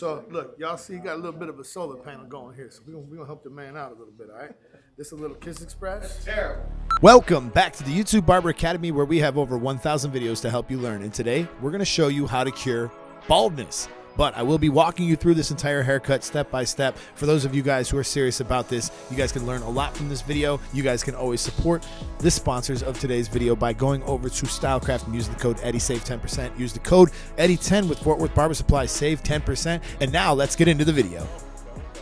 So look, y'all see, you got a little bit of a solar panel going here, so we're gonna help the man out a little bit, all right? This is a little Kiss Express. That's terrible. Welcome back to the YouTube Barber Academy, where we have over 1,000 videos to help you learn. And today we're gonna show you how to cure baldness. But I will be walking you through this entire haircut step by step. For those of you guys who are serious about this, you guys can learn a lot from this video. You guys can always support the sponsors of today's video by going over to Stylecraft and using the code Eddie, save 10%. Use the code Eddie10 with Fort Worth Barber Supply, save 10%. And now let's get into the video.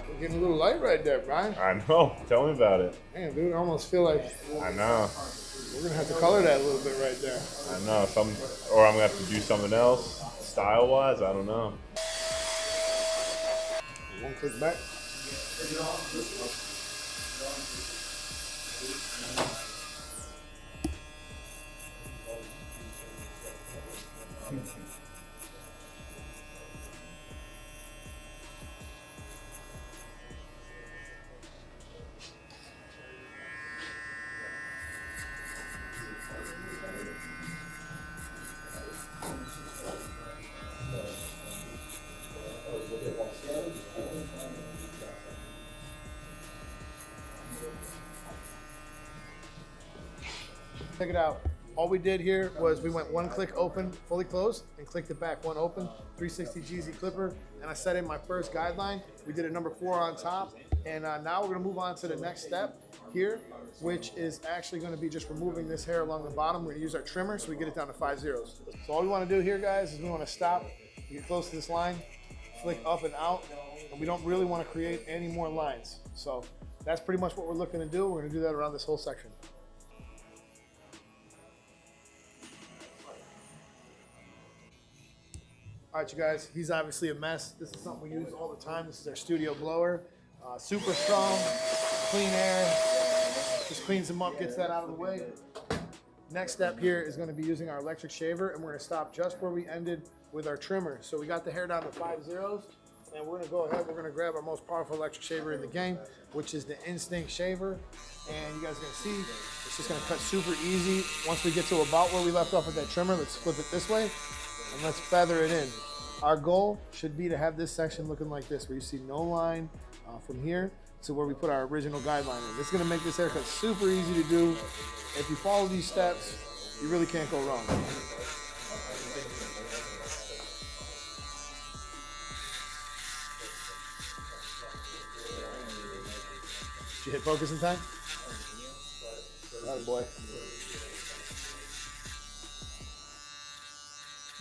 We're getting a little light right there, Brian. I know. Tell me about it. Man, dude, I almost feel like I know. we're gonna have to color that a little bit right there. I know. Or I'm gonna have to do something else, style-wise. I don't know. One click back. Check it out. All we did here was we went one click open, fully closed, and clicked it back. One open, 360 GZ clipper, and I set in my first guideline. We did a number 4 on top, and now we're gonna move on to the next step here, which is actually gonna be just removing this hair along the bottom. We're gonna use our trimmer so we get it down to 5 zeros. So all we wanna do here, guys, is we wanna stop, get close to this line, flick up and out, and we don't really wanna create any more lines. So that's pretty much what we're looking to do. We're gonna do that around this whole section. All right, you guys, he's obviously a mess. This is something we use all the time. This is our studio blower. Super strong, clean air. Just cleans him up, gets that out of the way. Next step here is gonna be using our electric shaver, and we're gonna stop just where we ended with our trimmer. So we got the hair down to 5 zeros, and we're gonna go ahead, we're gonna grab our most powerful electric shaver in the game, which is the Instinct Shaver. And you guys are gonna see, it's just gonna cut super easy. Once we get to about where we left off with that trimmer, let's flip it this way, and let's feather it in. Our goal should be to have this section looking like this, where you see no line from here to where we put our original guideline in. This is gonna make this haircut super easy to do. If you follow these steps, you really can't go wrong. Did you hit focus in time? That boy.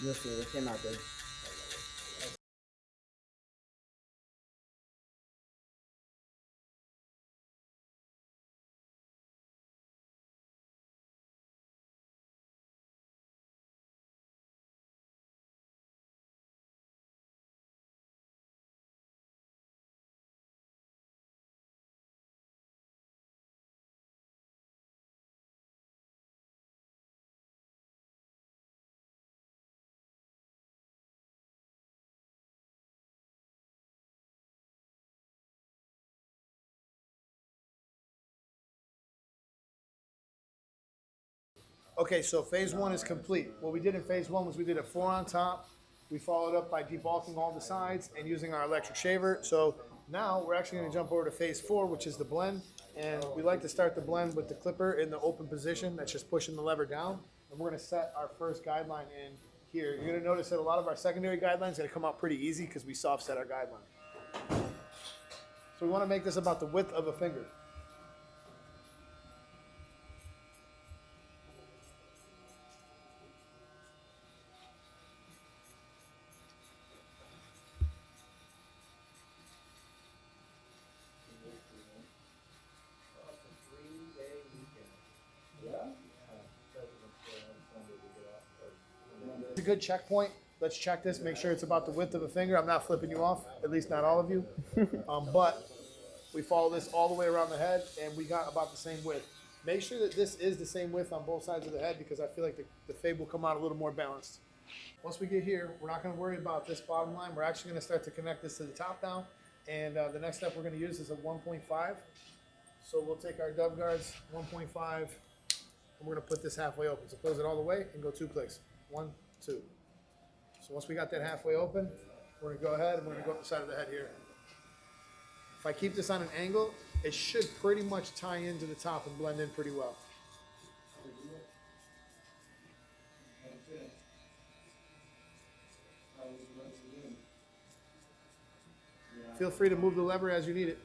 Yes, sir. It came out good. Okay, so phase 1 is complete. What we did in phase 1 was we did a 4 on top. We followed up by debulking all the sides and using our electric shaver. So now we're actually gonna jump over to phase 4, which is the blend. And we like to start the blend with the clipper in the open position. That's just pushing the lever down. And we're gonna set our first guideline in here. You're gonna notice that a lot of our secondary guidelines are gonna come out pretty easy because we soft set our guideline. So we wanna make this about the width of a finger. It's a good checkpoint. Let's check this, make sure it's about the width of a finger. I'm not flipping you off, at least not all of you. But we follow this all the way around the head, and we got about the same width. Make sure that this is the same width on both sides of the head, because I feel like the fade will come out a little more balanced. Once we get here, we're not gonna worry about this bottom line. We're actually gonna start to connect this to the top now. And the next step we're gonna use is a 1.5. So we'll take our dove guards, 1.5, and we're gonna put this halfway open. So close it all the way and go 2 clicks. 1, 2. So once we got that halfway open, We're gonna go ahead and we're gonna go up the side of the head here. If I keep this on an angle, it should pretty much tie into the top and blend in pretty well. Feel free to move the lever as you need it.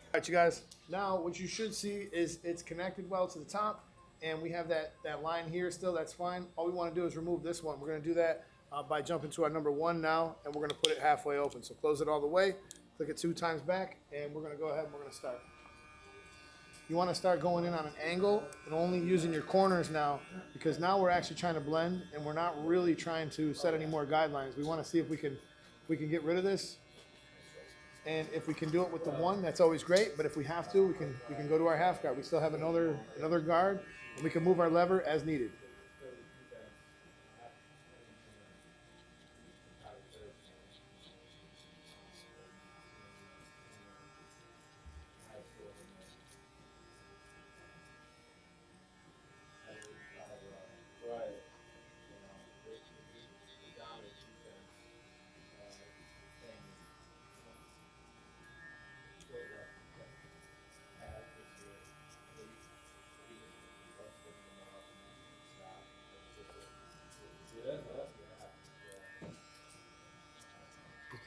All right, you guys, now what you should see is it's connected well to the top, and we have that line here still. That's fine. All we want to do is remove this one. We're going to do that by jumping to our number 1 now, and we're going to put it halfway open. So close it all the way, click it 2 times back, and we're going to go ahead and we're going to start. You want to start going in on an angle and only using your corners now, because now we're actually trying to blend, and we're not really trying to set any more guidelines. We want to see if we can get rid of this. And if we can do it with the 1, that's always great. But if we have to, we can go to our half guard. We still have another guard, and we can move our lever as needed.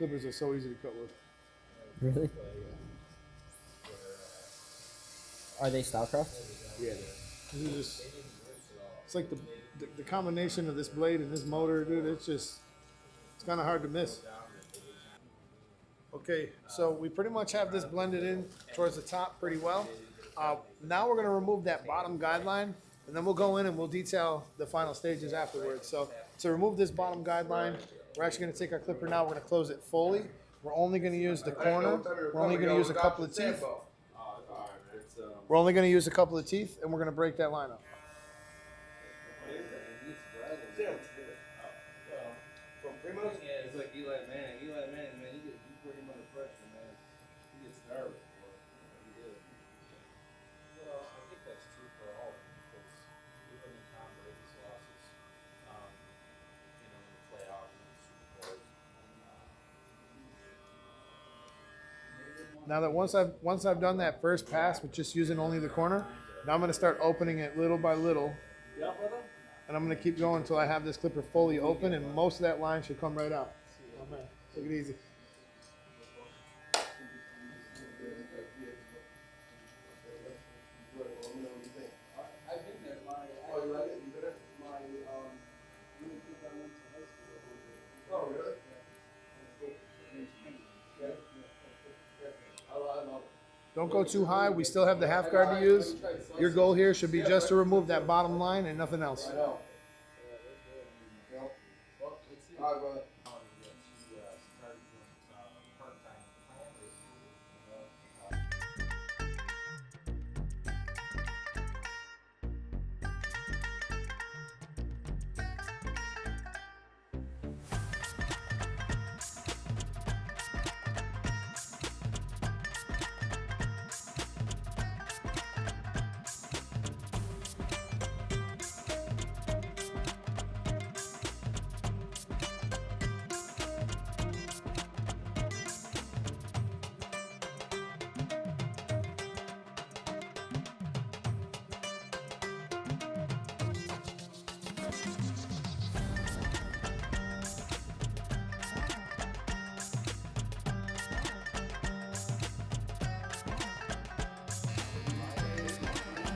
The clippers are so easy to cut with. Really? Are they Stylecraft? Yeah. It's like the combination of this blade and this motor, dude, it's kind of hard to miss. Okay, so we pretty much have this blended in towards the top pretty well. Now we're going to remove that bottom guideline, and then we'll go in and we'll detail the final stages afterwards. So to remove this bottom guideline, we're actually going to take our clipper now, we're going to close it fully. We're only going to use the corner. We're only going to use a couple of teeth. We're only going to use a couple of teeth, and we're going to break that line up. It's like Eli Manning. Eli Manning, man, you put him under pressure, man. He gets nervous. Well, I think that's true for all of them, because even in Tom Brady's losses, in the playoffs and the Super Bowls. Now that once I've done that first pass with just using only the corner, now I'm going to start opening it little by little. Yeah, brother? And I'm going to keep going until I have this clipper fully open, and most of that line should come right out. Oh, man. Take it easy. I've been there. Oh, you like it? You better? Really quick, I went to high school. Oh, really? I love it. Don't go too high. We still have the half guard to use. Your goal here should be just to remove that bottom line and nothing else. I know. All right, brother.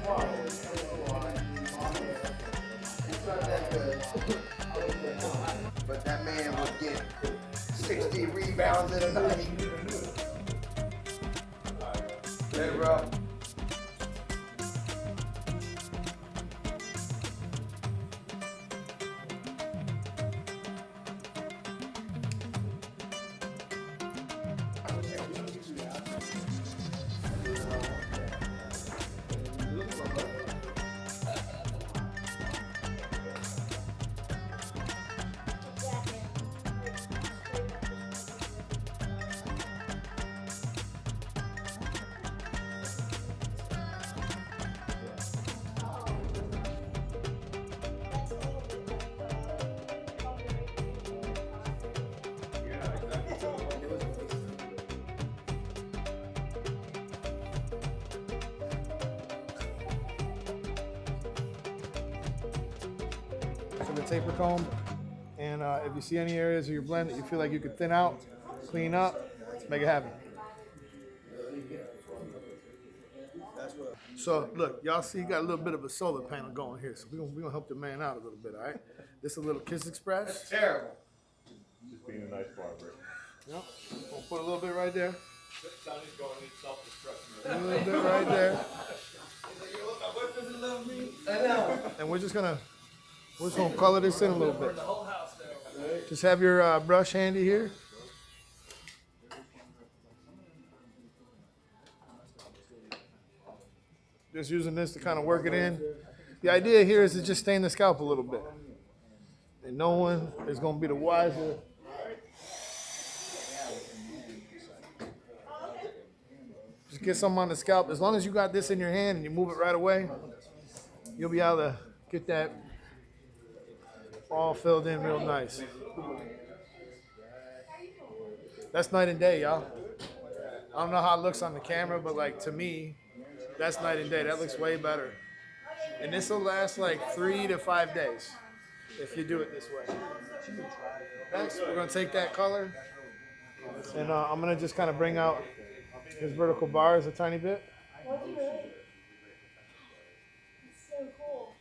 Wow. But that man would get 60 rebounds in a night. Hey, bro. For the taper comb, and if you see any areas of your blend that you feel like you could thin out, clean up, let's make it happen. So look, y'all see, you got a little bit of a solar panel going here, so we're gonna help the man out a little bit, all right? This is a little Kiss Express. That's terrible. Just being a nice barber. Yep. We'll put a little bit right there. Sonny's going to need self-destruction. A little bit right there. What does it love me? I know. And we're just gonna color this in a little bit. Just have your brush handy here. Just using this to kind of work it in. The idea here is to just stain the scalp a little bit. And no one is going to be the wiser. Just get some on the scalp. As long as you got this in your hand and you move it right away, you'll be able to get that all filled in real nice. That's night and day, y'all. I don't know how it looks on the camera, but like to me, that's night and day. That looks way better. And this will last like 3 to 5 days if you do it this way. Next, we're gonna take that color and I'm gonna just kind of bring out his vertical bars a tiny bit. It's so cool.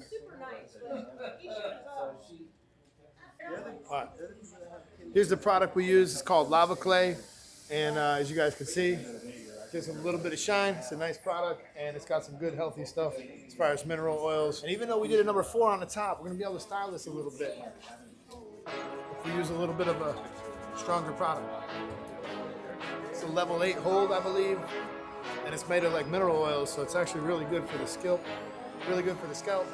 Super nice, but he shows up. All right. Here's the product we use. It's called Lava Clay, and as you guys can see, gives them a little bit of shine. It's a nice product, and it's got some good healthy stuff as far as mineral oils. And even though we did a number 4 on the top, we're gonna be able to style this a little bit if we use a little bit of a stronger product. It's a level 8 hold, I believe, and it's made of like mineral oils, so it's actually really good for the scalp. Really good for the scalp.